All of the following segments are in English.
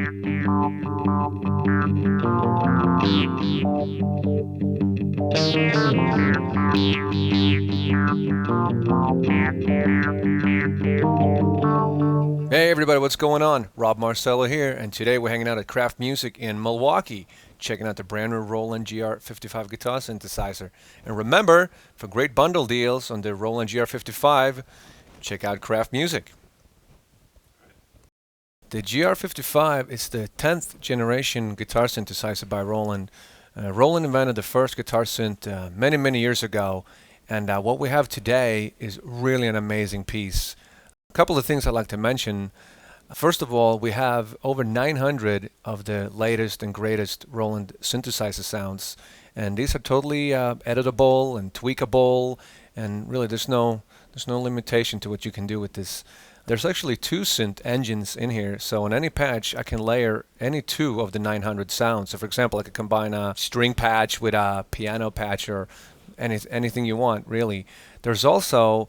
Hey everybody, what's going on? Rob Marcello here, and today we're hanging out at Kraft Music in Milwaukee, checking out the brand new Roland GR-55 guitar synthesizer. And remember, for great bundle deals on the Roland GR-55, check out Kraft Music. The GR-55 is the 10th generation guitar synthesizer by Roland. Roland invented the first guitar synth many years ago, and what we have today is really an amazing piece. A couple of things I'd like to mention. First of all, we have over 900 of the latest and greatest Roland synthesizer sounds, and these are totally editable and tweakable, and really there's no limitation to what you can do with this. There's actually two synth engines in here, so on any patch I can layer any two of the 900 sounds. So for example, I could combine a string patch with a piano patch or anything you want, really. There's also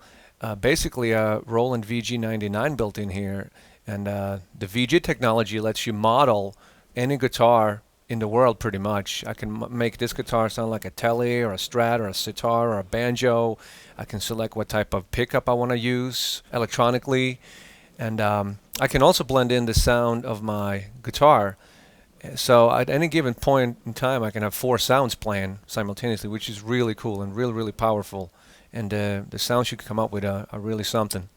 basically a Roland VG99 built in here, and the VG technology lets you model any guitar in the world pretty much. I can make this guitar sound like a Tele or a Strat or a sitar or a banjo. I can select what type of pickup I want to use electronically, and I can also blend in the sound of my guitar. So at any given point in time I can have four sounds playing simultaneously, which is really cool and really powerful. And the sounds you can come up with are really something.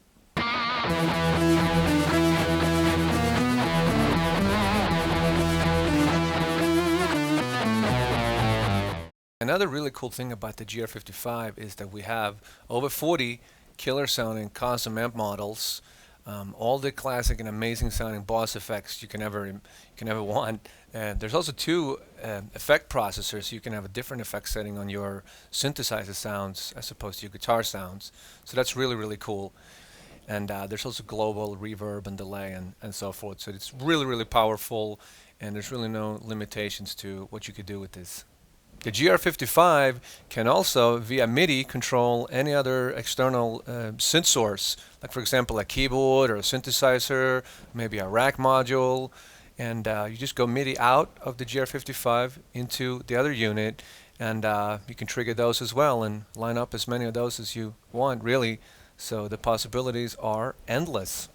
Another really cool thing about the GR55 is that we have over 40 killer sounding custom amp models, all the classic and amazing sounding boss effects you can ever want. There's also two effect processors, so you can have a different effect setting on your synthesizer sounds as opposed to your guitar sounds. So that's really cool. And there's also global reverb and delay and so forth. So it's really powerful, and there's really no limitations to what you could do with this. The GR55 can also, via MIDI, control any other external synth source, like for example a keyboard or a synthesizer, maybe a rack module, and you just go MIDI out of the GR55 into the other unit, and you can trigger those as well and line up as many of those as you want, really. So the possibilities are endless.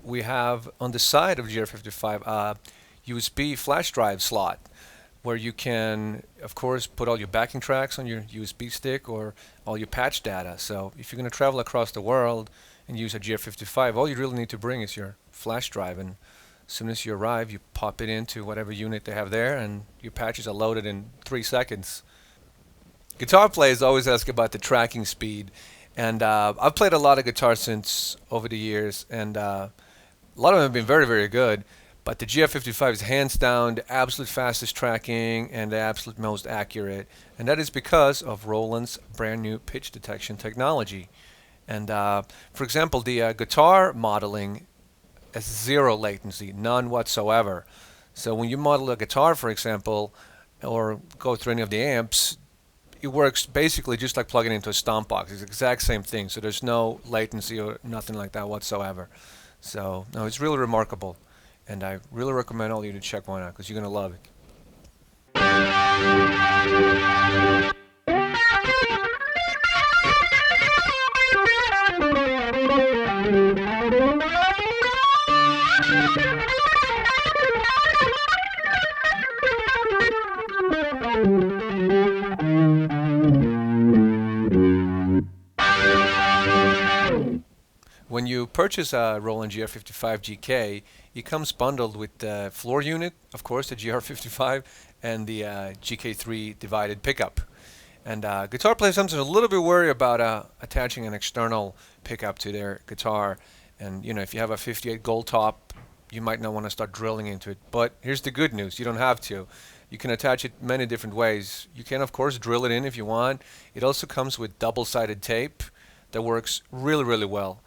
We have on the side of GR55 a USB flash drive slot where you can, of course, put all your backing tracks on your USB stick or all your patch data. So if you're going to travel across the world and use a GR55, all you really need to bring is your flash drive, and as soon as you arrive, you pop it into whatever unit they have there, and your patches are loaded in 3 seconds. Guitar players always ask about the tracking speed, and I've played a lot of guitar synths over the years, and a lot of them have been very good, but the GR55 is hands down the absolute fastest tracking and the absolute most accurate, and that is because of Roland's brand new pitch detection technology. And for example, the guitar modeling has zero latency, none whatsoever. So when you model a guitar, for example, or go through any of the amps, it works basically just like plugging into a stomp box. It's the exact same thing, so there's no latency or nothing like that whatsoever. So no, it's really remarkable, and I really recommend all of you to check one out because you're going to love it. When you purchase a Roland GR-55GK, it comes bundled with the floor unit, of course, the GR-55, and the GK3 divided pickup. And guitar players sometimes a little bit worried about attaching an external pickup to their guitar. And you know, if you have a 58 gold top, you might not want to start drilling into it. But here's the good news: you don't have to. You can attach it many different ways. You can, of course, drill it in if you want. It also comes with double-sided tape that works really well.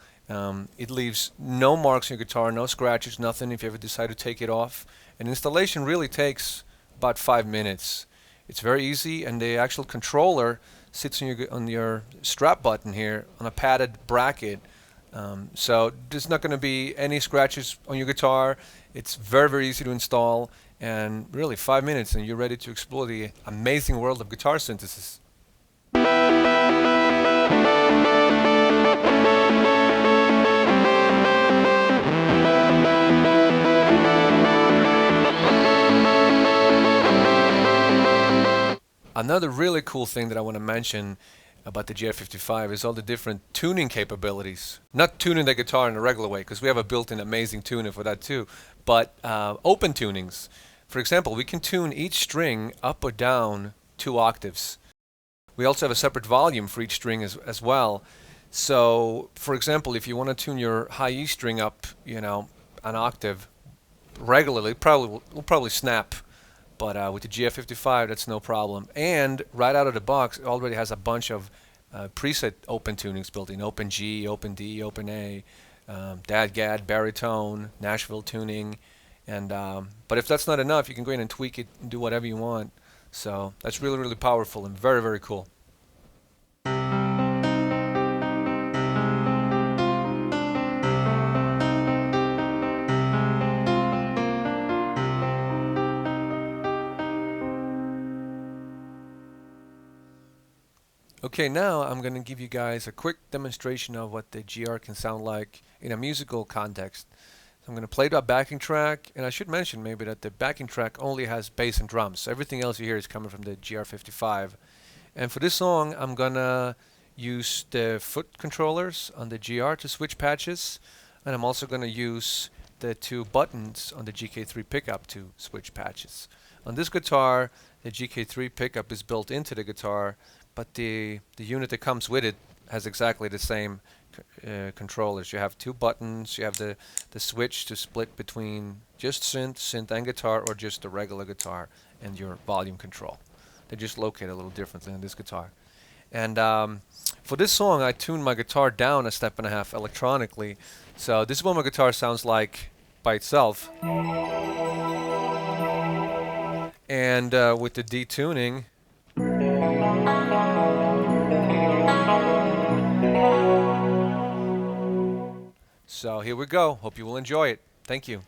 It leaves no marks on your guitar, no scratches, nothing if you ever decide to take it off. And installation really takes about 5 minutes. It's very easy, and the actual controller sits on your strap button here on a padded bracket. So there's not going to be any scratches on your guitar. It's very, very easy to install, and really 5 minutes and you're ready to explore the amazing world of guitar synthesis. Another really cool thing that I want to mention about the GR-55 is all the different tuning capabilities. Not tuning the guitar in a regular way, because we have a built-in amazing tuner for that too, but open tunings. For example, we can tune each string up or down 2 octaves. We also have a separate volume for each string as well. So, for example, if you want to tune your high E string up, an octave regularly, will probably snap. But with the GR-55, that's no problem. And right out of the box, it already has a bunch of preset open tunings built in: open G, open D, open A, DAD-GAD, baritone, Nashville tuning. And but if that's not enough, you can go in and tweak it and do whatever you want. So that's really, really powerful and very, very cool. Okay, now I'm going to give you guys a quick demonstration of what the GR can sound like in a musical context. So I'm going to play that backing track, and I should mention maybe that the backing track only has bass and drums. So everything else you hear is coming from the GR-55. And for this song, I'm going to use the foot controllers on the GR to switch patches, and I'm also going to use the 2 buttons on the GK3 pickup to switch patches. On this guitar, the GK3 pickup is built into the guitar, but the unit that comes with it has exactly the same controllers. You have 2 buttons, you have the switch to split between just synth and guitar, or just the regular guitar, and your volume control. They're just located a little differently on this guitar. And for this song, I tuned my guitar down 1.5 steps electronically. So this is what my guitar sounds like by itself. And with the detuning, so here we go. Hope you will enjoy it. Thank you.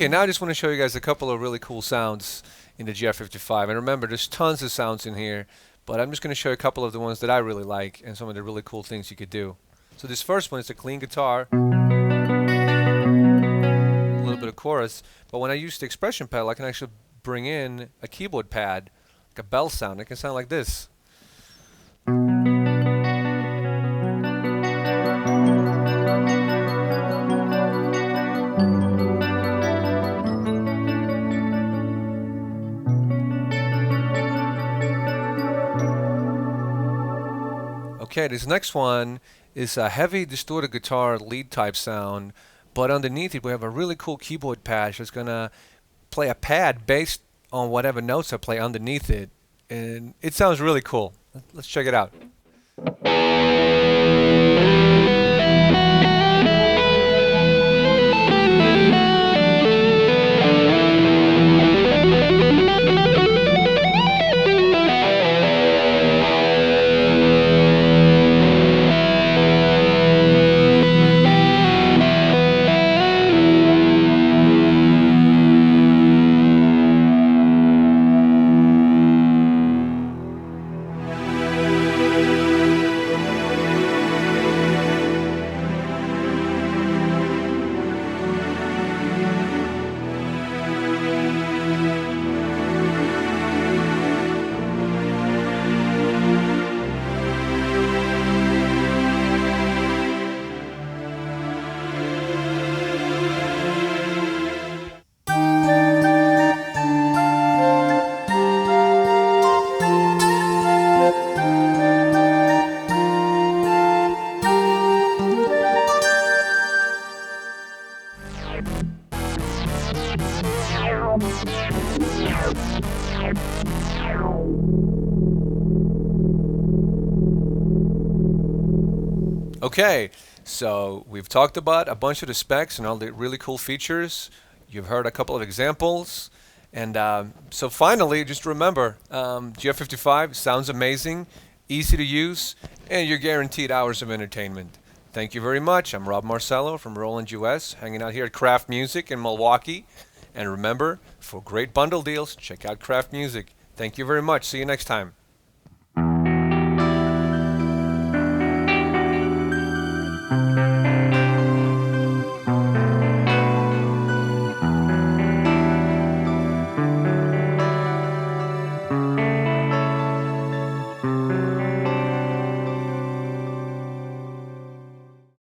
Okay, now I just want to show you guys a couple of really cool sounds in the GR55. And remember, there's tons of sounds in here, but I'm just going to show you a couple of the ones that I really like and some of the really cool things you could do. So this first one is a clean guitar, a little bit of chorus, but when I use the expression pedal, I can actually bring in a keyboard pad, like a bell sound. It can sound like this. Okay, this next one is a heavy distorted guitar lead type sound, but underneath it we have a really cool keyboard patch that's gonna play a pad based on whatever notes I play underneath it, and it sounds really cool. Let's check it out. Okay, so we've talked about a bunch of the specs and all the really cool features. You've heard a couple of examples. And so finally, just remember, GR55 sounds amazing, easy to use, and you're guaranteed hours of entertainment. Thank you very much. I'm Rob Marcello from Roland US, hanging out here at Kraft Music in Milwaukee. And remember, for great bundle deals, check out Kraft Music. Thank you very much. See you next time.